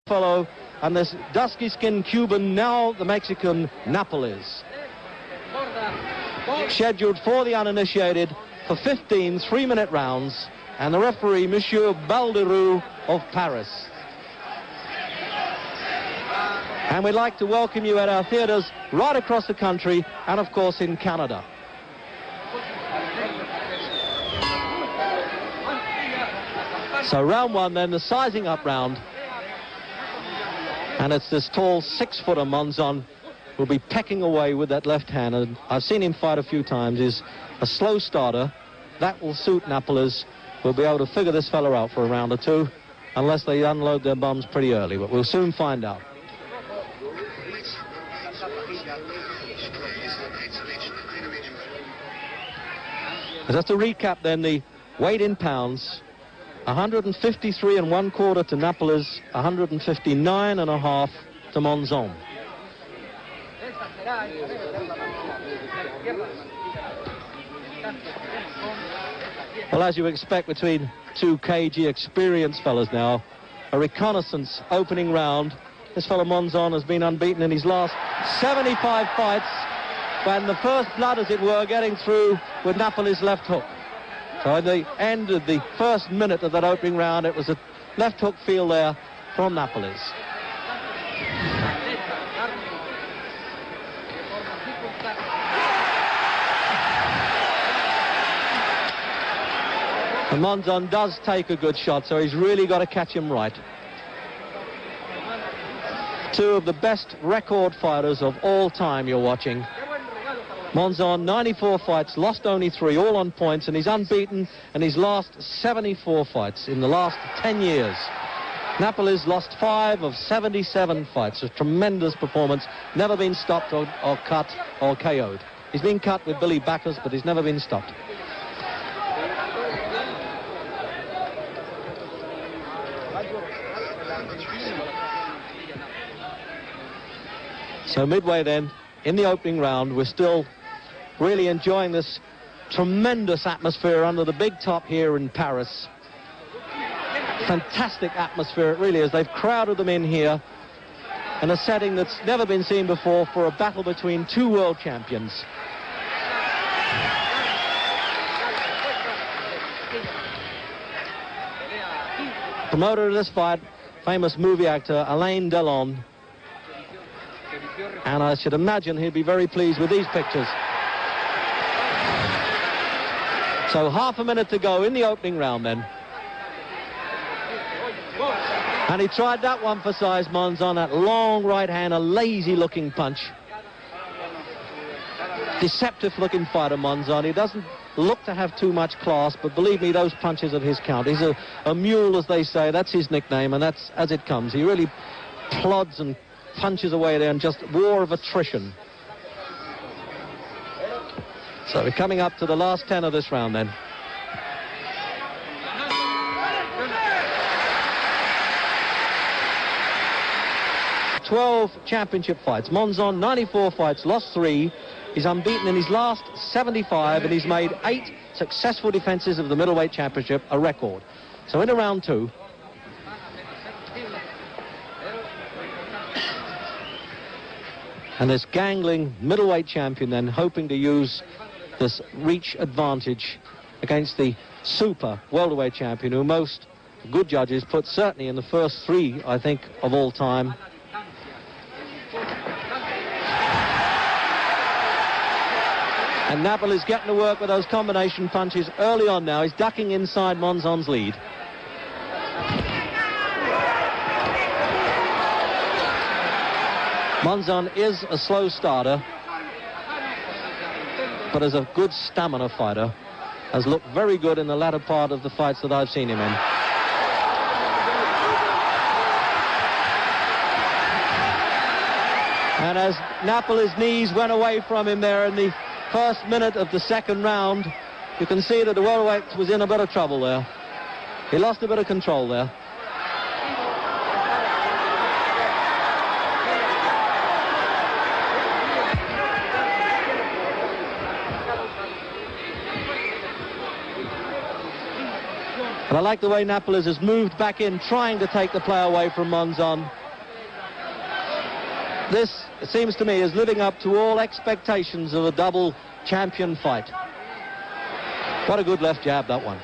fellow, and this dusky-skinned Cuban, now the Mexican Napoles. Scheduled for the uninitiated for 15 3-minute rounds, and the referee, Monsieur Balderou of Paris. And we'd like to welcome you at our theatres right across the country, and of course in Canada. So round one then, the sizing up round. And it's this tall 6-footer Monzon who'll be pecking away with that left hand. And I've seen him fight a few times. He's a slow starter. That will suit Napoles. We'll be able to figure this fella out for a round or two, unless they unload their bums pretty early. But we'll soon find out. Just to recap then, the weight in pounds: 153 1/4 to Napoles, 159 1/2 to Monzon. Well, as you expect between two cagey, experienced fellas now, a reconnaissance opening round. This fellow Monzon has been unbeaten in his last 75 fights, when the first blood, as it were, getting through with Napoles' left hook. So at the end of the first minute of that opening round, it was a left hook field there from Napoles. And Monzon does take a good shot, so he's really got to catch him right. Two of the best record fighters of all time you're watching. Monzon, 94 fights, lost only 3, all on points, and he's unbeaten in his last 74 fights in the last 10 years. Napoles lost 5 of 77 fights, a tremendous performance, never been stopped or cut or KO'd. He's been cut with Billy Backus, but he's never been stopped. So midway then, in the opening round, we're still really enjoying this tremendous atmosphere under the big top here in Paris. Fantastic atmosphere, it really is. They've crowded them in here in a setting that's never been seen before for a battle between two world champions. Promoter of this fight, famous movie actor Alain Delon. And I should imagine he'd be very pleased with these pictures. So half a minute to go in the opening round then. And he tried that one for size, Monzon, that long right hand, a lazy-looking punch. Deceptive-looking fighter, Monzon. He doesn't look to have too much class, but believe me, those punches at his count. He's a mule, as they say. That's his nickname, and that's as it comes. He really plods and punches away there, and just war of attrition. So we're coming up to the last 10 of this round then. "12 championship fights. Monzon, 94 fights, lost 3. He's unbeaten in his last 75, and he's made 8 successful defenses of the middleweight championship, a record. So into round 2. And this gangling middleweight champion then hoping to use this reach advantage against the super welterweight champion, who most good judges put certainly in the first 3, I think, of all time. And Napoles getting to work with those combination punches early on now. He's ducking inside Monzon's lead. Monzon is a slow starter, but is a good stamina fighter. Has looked very good in the latter part of the fights that I've seen him in. And as Napoles' knees went away from him there in the first minute of the second round, you can see that the welterweight was in a bit of trouble there. He lost a bit of control there. And I like the way Napoles has moved back in, trying to take the play away from Monzon. This, it seems to me, is living up to all expectations of a double champion fight. What a good left jab, that one.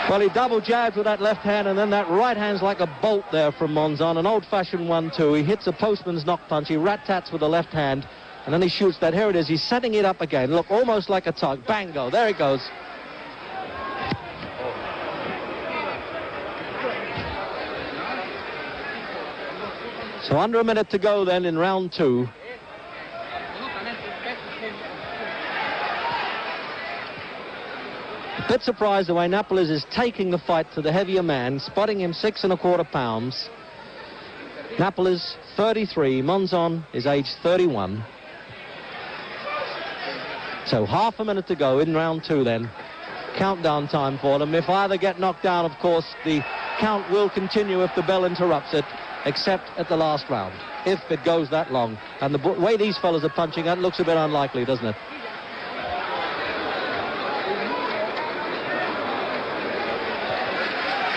Well, he double jabs with that left hand, and then that right hand's like a bolt there from Monzon, an old-fashioned 1-2. He hits a postman's knock punch, he rat-tats with the left hand, and then he shoots that. Here it is, he's setting it up again. Look, almost like a tug. Bango, there it goes. So under a minute to go then in round 2. A bit surprised the way Napoles is taking the fight to the heavier man, spotting him 6 1/4 pounds. Napoles 33, Monzon is aged 31. So half a minute to go in round 2 then. Countdown time for them. If either get knocked down, of course, the count will continue if the bell interrupts it, except at the last round, if it goes that long. And the way these fellas are punching, that looks a bit unlikely, doesn't it?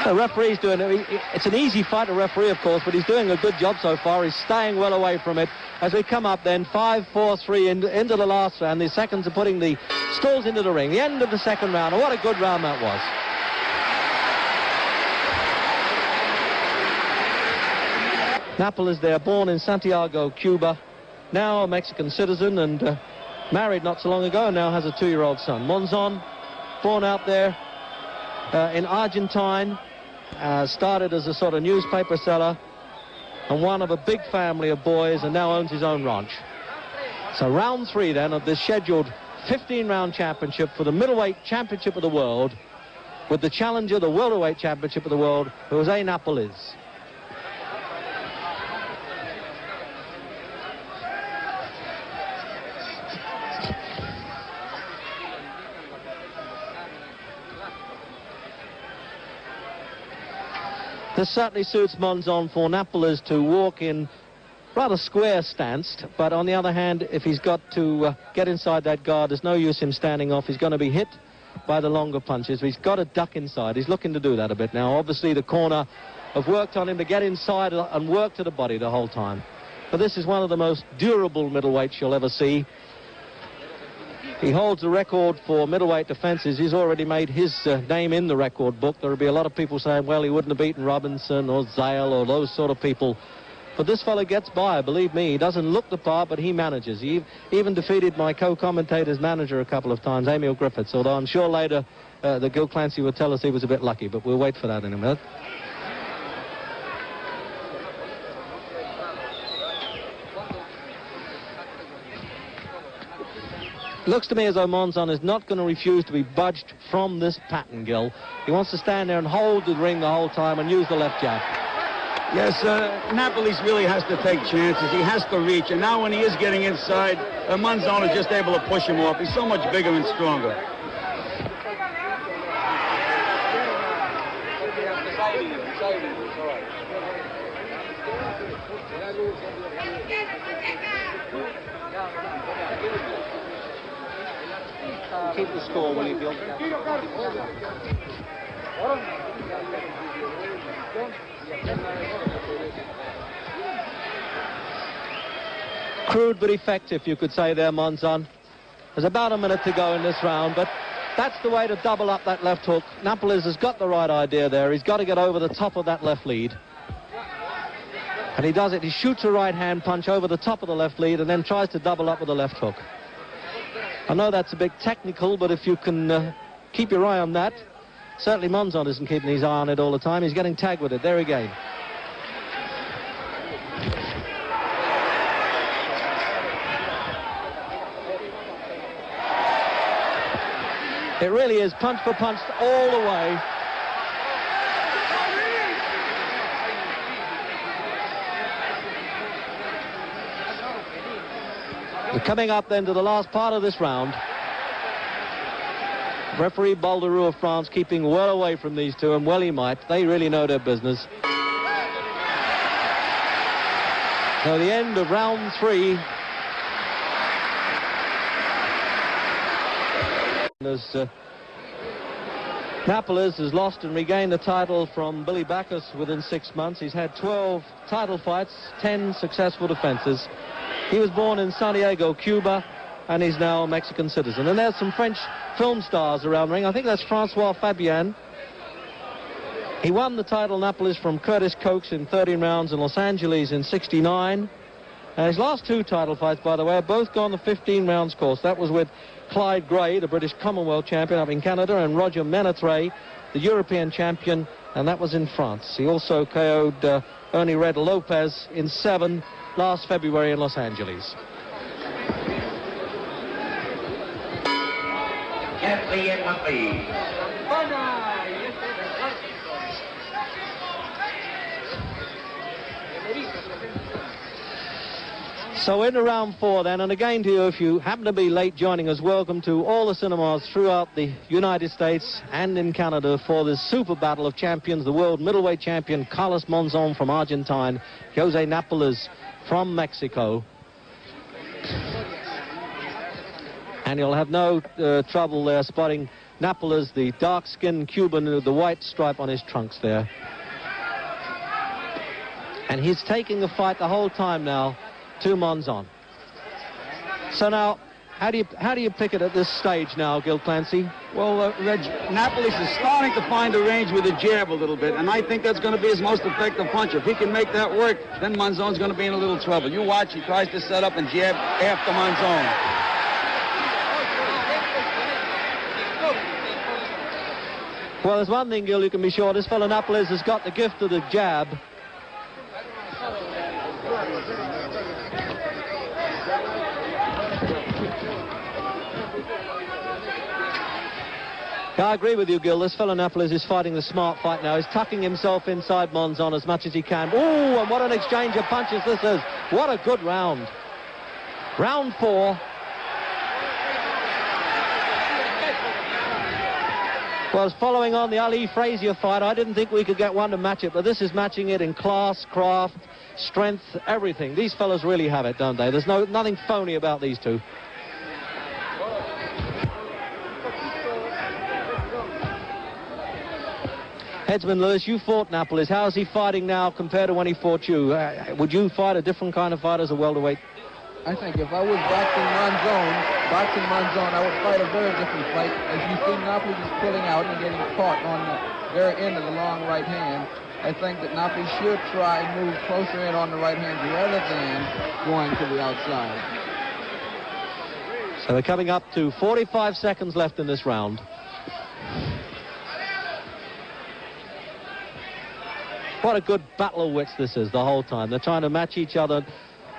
The referee's doing it. It's an easy fight to referee, of course, but he's doing a good job so far. He's staying well away from it. As we come up then, 5-4-3 into the last round. The seconds are putting the stalls into the ring. The end of the second round. And what a good round that was. Napoles there, born in Santiago, Cuba. Now a Mexican citizen and married not so long ago, and now has a 2-year-old son. Monzon, born out there in Argentine. Started as a sort of newspaper seller and one of a big family of boys, and now owns his own ranch. So round 3 then of this scheduled 15-round championship for the middleweight championship of the world, with the challenger, the welterweight championship of the world, Jose Napoles. This certainly suits Monzon for Napoles to walk in rather square stance, but on the other hand, if he's got to get inside that guard, there's no use him standing off. He's going to be hit by the longer punches. He's got to duck inside. He's looking to do that a bit now. Obviously, the corner have worked on him to get inside and work to the body the whole time. But this is one of the most durable middleweights you'll ever see. He holds the record for middleweight defenses. He's already made his name in the record book. There will be a lot of people saying, well, he wouldn't have beaten Robinson or Zale or those sort of people. But this fella gets by, believe me. He doesn't look the part, but he manages. He even defeated my co-commentator's manager a couple of times, Emil Griffiths, although I'm sure later that Gil Clancy would tell us he was a bit lucky, but we'll wait for that in a minute. Looks to me as though Monzon is not going to refuse to be budged from this pattern, Gil. He wants to stand there and hold the ring the whole time and use the left jab. Yes, Napoles really has to take chances. He has to reach. And now when he is getting inside, Monzon is just able to push him off. He's so much bigger and stronger. Keep the score, will you, Gil? Crude but effective, you could say there, Monzon. There's about a minute to go in this round, but that's the way to double up that left hook. Napoles has got the right idea there. He's got to get over the top of that left lead. And he does it. He shoots a right-hand punch over the top of the left lead and then tries to double up with the left hook. I know that's a bit technical, but if you can keep your eye on that. Certainly Monzon isn't keeping his eye on it all the time. He's getting tagged with it. There again. It really is punch for punch all the way. We're coming up then to the last part of this round. Referee Balderou of France keeping well away from these two, and well he might. They really know their business. So the end of round 3. As Napoles has lost and regained the title from Billy Backus within 6 months. He's had 12 title fights, 10 successful defenses. He was born in Santiago, Cuba, and he's now a Mexican citizen. And there's some French film stars around the ring. I think that's Francois Fabian. He won the title Napoles from Curtis Coates in 13 rounds in Los Angeles in '69. And his last 2 title fights, by the way, have both gone the 15 rounds course. That was with Clyde Gray, the British Commonwealth champion up in Canada, and Roger Menetre, the European champion, and that was in France. He also KO'd Ernie Red Lopez in 7 last February in Los Angeles. So into round 4 then, and again to you, if you happen to be late joining us, welcome to all the cinemas throughout the United States and in Canada for this super battle of champions. The world middleweight champion Carlos Monzon from Argentine, Jose Napoles from Mexico. And you'll have no trouble there spotting Napoles, the dark-skinned Cuban with the white stripe on his trunks there. And he's taking the fight the whole time now to Monzon. So now, how do you pick it at this stage now, Gil Clancy? Well, Reg, Napoles is starting to find a range with a jab a little bit, and I think that's going to be his most effective punch. If he can make that work, then Monzon's going to be in a little trouble. You watch, he tries to set up and jab after Monzon. Well, there's one thing, Gil, you can be sure. This fellow Napoles has got the gift of the jab. I agree with you, Gil. This fellow Napoles is fighting the smart fight now. He's tucking himself inside Monzon as much as he can. Oh, and what an exchange of punches this is. What a good round. Round 4. Well, following on the Ali Frazier fight, I didn't think we could get one to match it, but this is matching it in class, craft, strength, everything. These fellas really have it, don't they? There's nothing phony about these two. Headsman Lewis, you fought Napoles. How is he fighting now compared to when he fought you? Would you fight a different kind of fight as a welterweight? I think if I was boxing Monzon, I would fight a very different fight. As you see, Napoles is pulling out and getting caught on the very end of the long right hand. I think that Napoles should try and move closer in on the right hand rather than going to the outside. So they're coming up to 45 seconds left in this round. What a good battle of wits this is the whole time. They're trying to match each other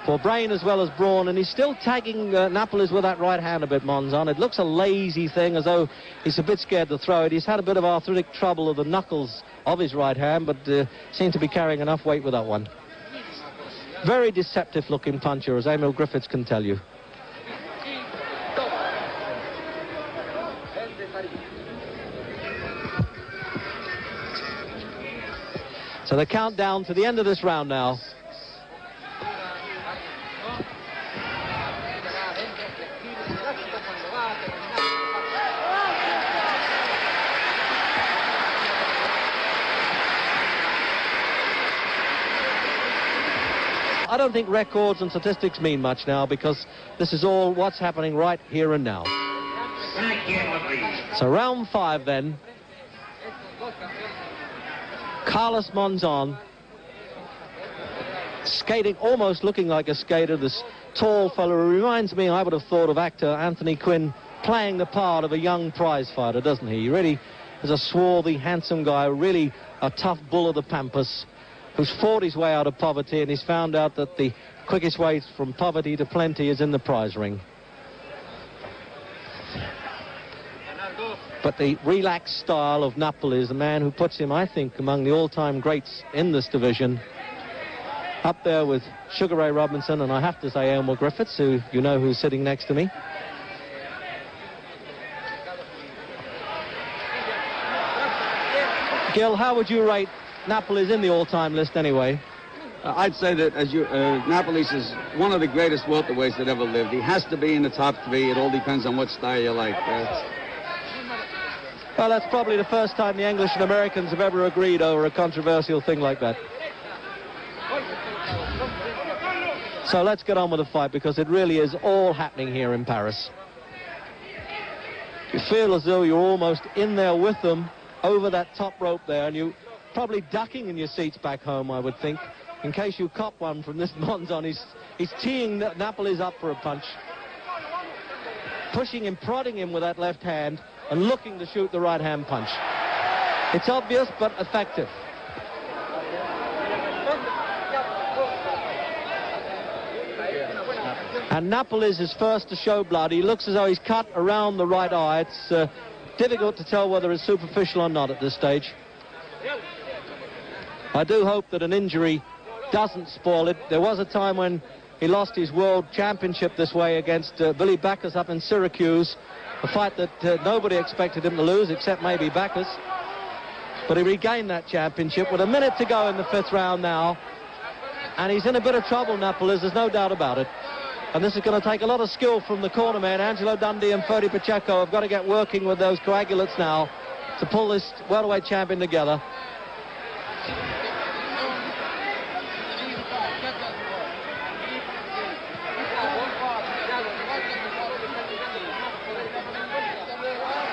for brain as well as brawn, and he's still tagging Napoles with that right hand a bit, Monzon. It looks a lazy thing, as though he's a bit scared to throw it. He's had a bit of arthritic trouble of the knuckles of his right hand, but seemed to be carrying enough weight with that one. Very deceptive-looking puncher, as Emil Griffiths can tell you. So the countdown to the end of this round now. I don't think records and statistics mean much now, because this is all what's happening right here and now. So round 5 then. Carlos Monzon, skating, almost looking like a skater, this tall fellow who reminds me, I would have thought, of actor Anthony Quinn playing the part of a young prize fighter, doesn't he? He really is a swarthy, handsome guy, really a tough bull of the pampas, who's fought his way out of poverty, and he's found out that the quickest way from poverty to plenty is in the prize ring. But the relaxed style of Napoles, the man who puts him, I think, among the all-time greats in this division, up there with Sugar Ray Robinson, and I have to say Elmer Griffiths, who you know who's sitting next to me. Gil, how would you rate Napoles in the all-time list anyway? I'd say that Napoles is one of the greatest welterweights that ever lived. He has to be in the top 3. It all depends on what style you like. Well, that's probably the first time the English and Americans have ever agreed over a controversial thing like that. So let's get on with the fight, because it really is all happening here in Paris. You feel as though you're almost in there with them over that top rope there, and you're probably ducking in your seats back home, I would think, in case you cop one from this Monzon. He's teeing Napoles up for a punch, pushing him, prodding him with that left hand, and looking to shoot the right hand punch. It's obvious, but effective. And Napoles is first to show blood. He looks as though he's cut around the right eye. It's difficult to tell whether it's superficial or not at this stage. I do hope that an injury doesn't spoil it. There was a time when he lost his world championship this way against Billy Backus up in Syracuse, a fight that nobody expected him to lose except maybe Backus. But he regained that championship with a minute to go in the 5th round now. And he's in a bit of trouble, Napoles, there's no doubt about it. And this is going to take a lot of skill from the corner man. Angelo Dundee and Ferdy Pacheco have got to get working with those coagulates now to pull this welterweight champion together.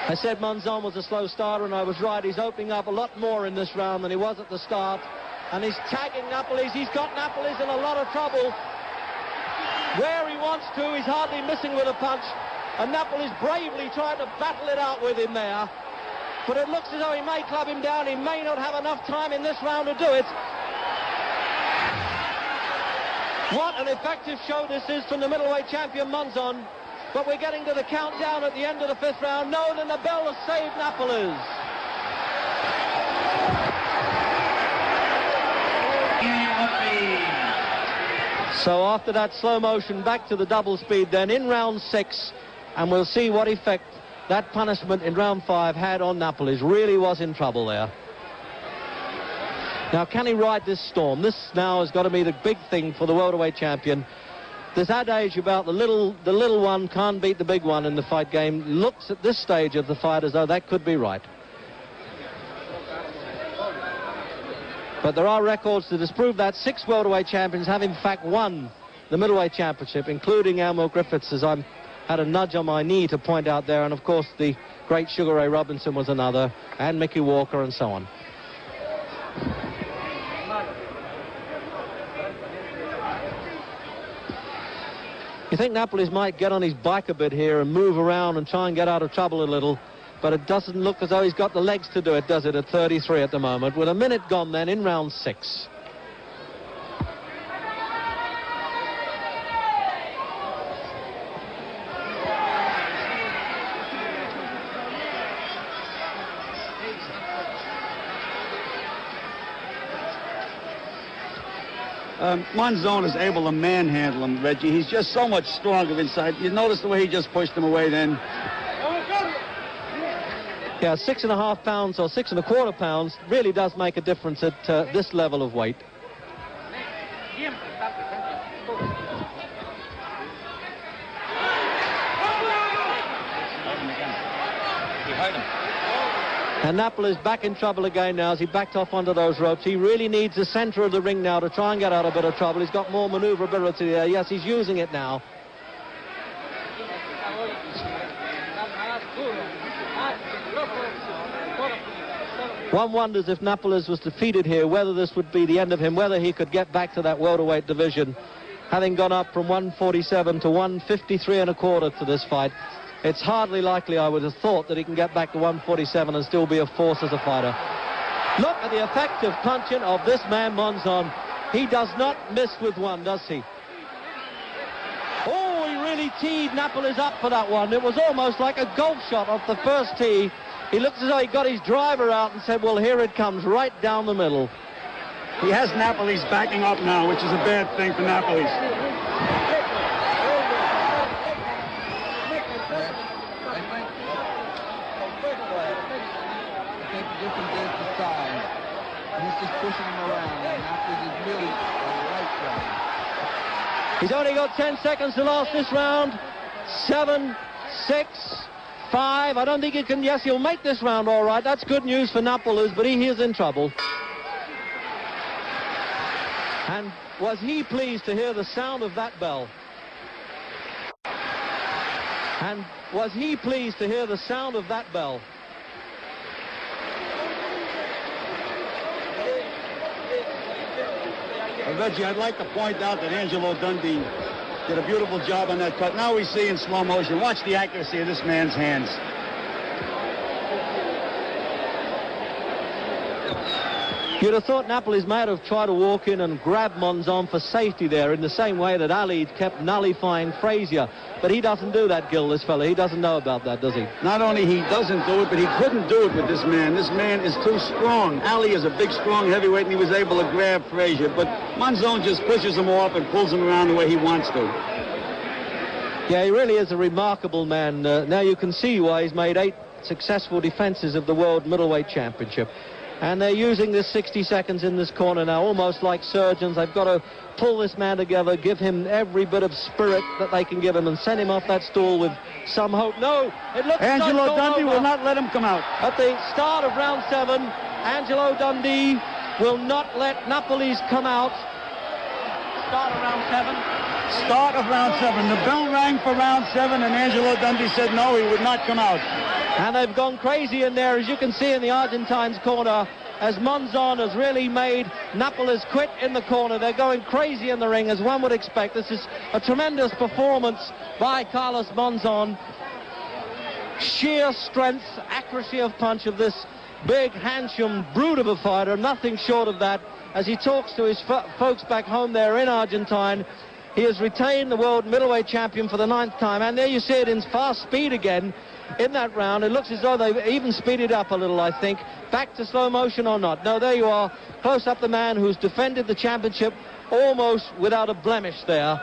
I said Monzon was a slow starter, and I was right. He's opening up a lot more in this round than he was at the start. And he's tagging Napoles. He's got Napoles in a lot of trouble. Where he wants to, he's hardly missing with a punch. And Napoles bravely trying to battle it out with him there. But it looks as though he may club him down. He may not have enough time in this round to do it. What an effective show this is from the middleweight champion Monzon. But we're getting to the countdown at the end of the 5th round. No, then the bell has saved Napoles. So after that slow motion, back to the double speed then in round 6, and we'll see what effect that punishment in round 5 had on Napoles. Really was in trouble there. Now, can he ride this storm? This now has got to be the big thing for the welterweight champion. This adage about the little one can't beat the big one in the fight game looks at this stage of the fight as though that could be right. But there are records to disprove that. 6 welterweight champions have in fact won the middleweight championship, including Elmo Griffiths, as I had a nudge on my knee to point out there, and of course the great Sugar Ray Robinson was another, and Mickey Walker, and so on. You think Napoles might get on his bike a bit here and move around and try and get out of trouble a little, but it doesn't look as though he's got the legs to do it, does it, at 33 at the moment, with a minute gone then in round 6. Monzon is able to manhandle him, Reggie. He's just so much stronger inside. You notice the way he just pushed him away then? Yeah, 6.5 pounds or 6.25 pounds really does make a difference at this level of weight. And Napoles back in trouble again now as he backed off onto those ropes. He really needs the center of the ring now to try and get out of a bit of trouble. He's got more maneuverability there. Yes, he's using it now. One wonders if Napoles was defeated here, whether this would be the end of him, whether he could get back to that welterweight division, having gone up from 147 to 153.25 to this fight. It's hardly likely, I would have thought, that he can get back to 147 and still be a force as a fighter. Look at the effective punching of this man, Monzon. He does not miss with one, does he? Oh, he really teed Napoles up for that one. It was almost like a golf shot off the first tee. He looked as though he got his driver out and said, well, here it comes, right down the middle. He has Napoles backing up now, which is a bad thing for Napoles. I think the difference is the size. pushing him around. And Napoles is really a right guy. He's only got 10 seconds to last this round. 7, 6, 5. I don't think he can. Yes, he'll make this round all right. That's good news for Napoles, but he is in trouble. And was he pleased to hear the sound of that bell? And was he pleased to hear the sound of that bell? Reggie, I'd like to point out that Angelo Dundee did a beautiful job on that cut. Now we see in slow motion. Watch the accuracy of this man's hands. You'd have thought Napoles might have tried to walk in and grab Monzon for safety there in the same way that Ali kept nullifying Frazier. But he doesn't do that, Gil, this fella. He doesn't know about that, does he? Not only he doesn't do it, but he couldn't do it with this man. This man is too strong. Ali is a big, strong heavyweight, and he was able to grab Frazier. But Monzon just pushes him off and pulls him around the way he wants to. Yeah, he really is a remarkable man. Now you can see why he's made 8 successful defenses of the World Middleweight Championship. And they're using this 60 seconds in this corner now, almost like surgeons. They've got to pull this man together, give him every bit of spirit that they can give him, and send him off that stool with some hope. No, it looks like Angelo Dundee will not let him come out. At the start of round 7, Angelo Dundee will not let Napoles come out. Start of round 7. Start of round 7. The bell rang for round 7, and Angelo Dundee said no, he would not come out. And they've gone crazy in there, as you can see in the Argentine's corner, as Monzon has really made Napoles quit in the corner. They're going crazy in the ring, as one would expect. This is a tremendous performance by Carlos Monzon. Sheer strength, accuracy of punch of this big, handsome brute of a fighter. Nothing short of that. As he talks to his folks back home there in Argentine, he has retained the world middleweight champion for the 9th time. And there you see it in fast speed again. In that round, it looks as though they've even speeded up a little, I think. Back to slow motion or not. No, there you are. Close up the man who's defended the championship almost without a blemish there.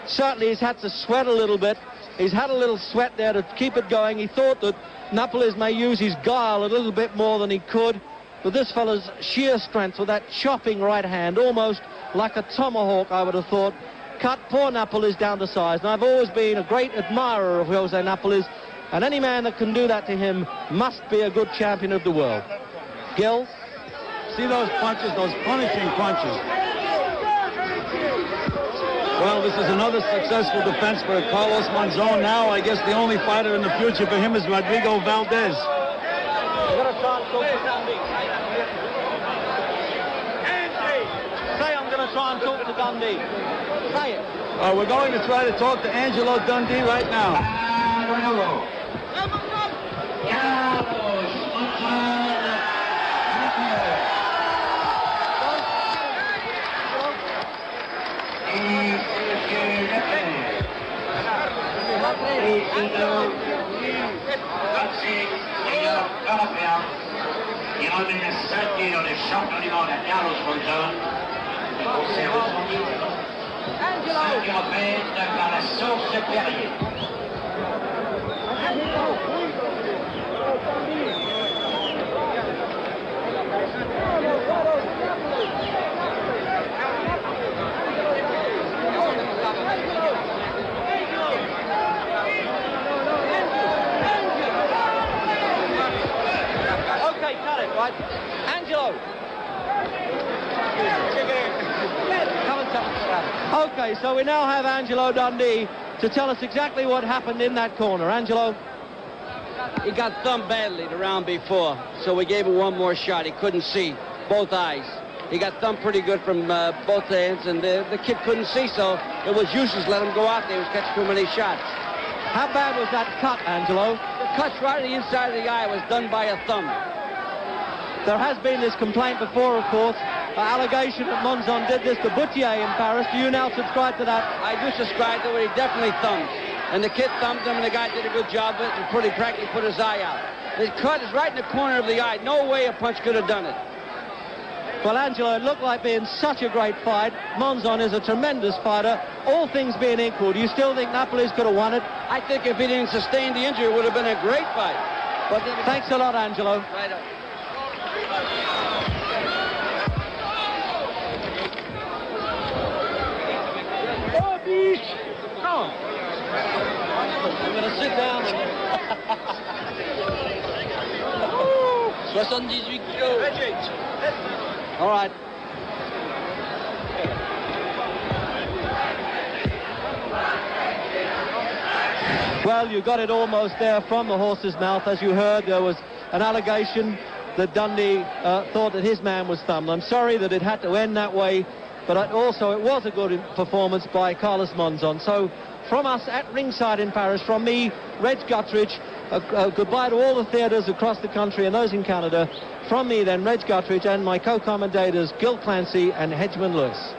Certainly he's had to sweat a little bit. He's had a little sweat there to keep it going. He thought that Napoles may use his guile a little bit more than he could. But this fella's sheer strength with that chopping right hand, almost like a tomahawk, I would have thought, cut poor Napoles down to size. And I've always been a great admirer of Jose Napoles. And any man that can do that to him must be a good champion of the world. Gil? See those punches, those punishing punches. Well, this is another successful defense for Carlos Monzon. Now, I guess the only fighter in the future for him is Rodrigo Valdez. Say I'm going to try and talk to Dundee. Say it. We're going to try to talk to Angelo Dundee right now. Il en est cinquième dans les champions du monde à Carlos Monzon. C'est ressenti 50 mètres par la source Perrier. Okay, cut it, right? Angelo. Okay, so we now have Angelo Dundee to tell us exactly what happened in that corner. Angelo? He got thumbed badly the round before, so we gave him one more shot. He couldn't see, both eyes. He got thumbed pretty good from both hands, and the kid couldn't see, so it was useless to let him go out there. He was catching too many shots. How bad was that cut, Angelo? The cut's right at the inside of the eye. It was done by a thumb. There has been this complaint before, of course, allegation that Monzon did this to Boutier in Paris. Do you now subscribe to that? I do subscribe to it. He definitely thumbed. And the kid thumbed him, and the guy did a good job of it and pretty practically put his eye out. The cut is right in the corner of the eye. No way a punch could have done it. Well, Angelo, it looked like being such a great fight. Monzon is a tremendous fighter. All things being equal, do you still think Napoles could have won it? I think if he didn't sustain the injury, it would have been a great fight. But thanks a lot, Angelo. Right up. 78 kilos. All right. Well, you got it almost there from the horse's mouth. As you heard, there was an allegation that Dundee thought that his man was thumbed. I'm sorry that it had to end that way, but also it was a good performance by Carlos Monzon. So from us at ringside in Paris, from me, Reg Guttridge, goodbye to all the theatres across the country and those in Canada. From me then, Reg Guttridge, and my co-commentators Gil Clancy and Hedgeman Lewis.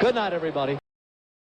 Good night, everybody.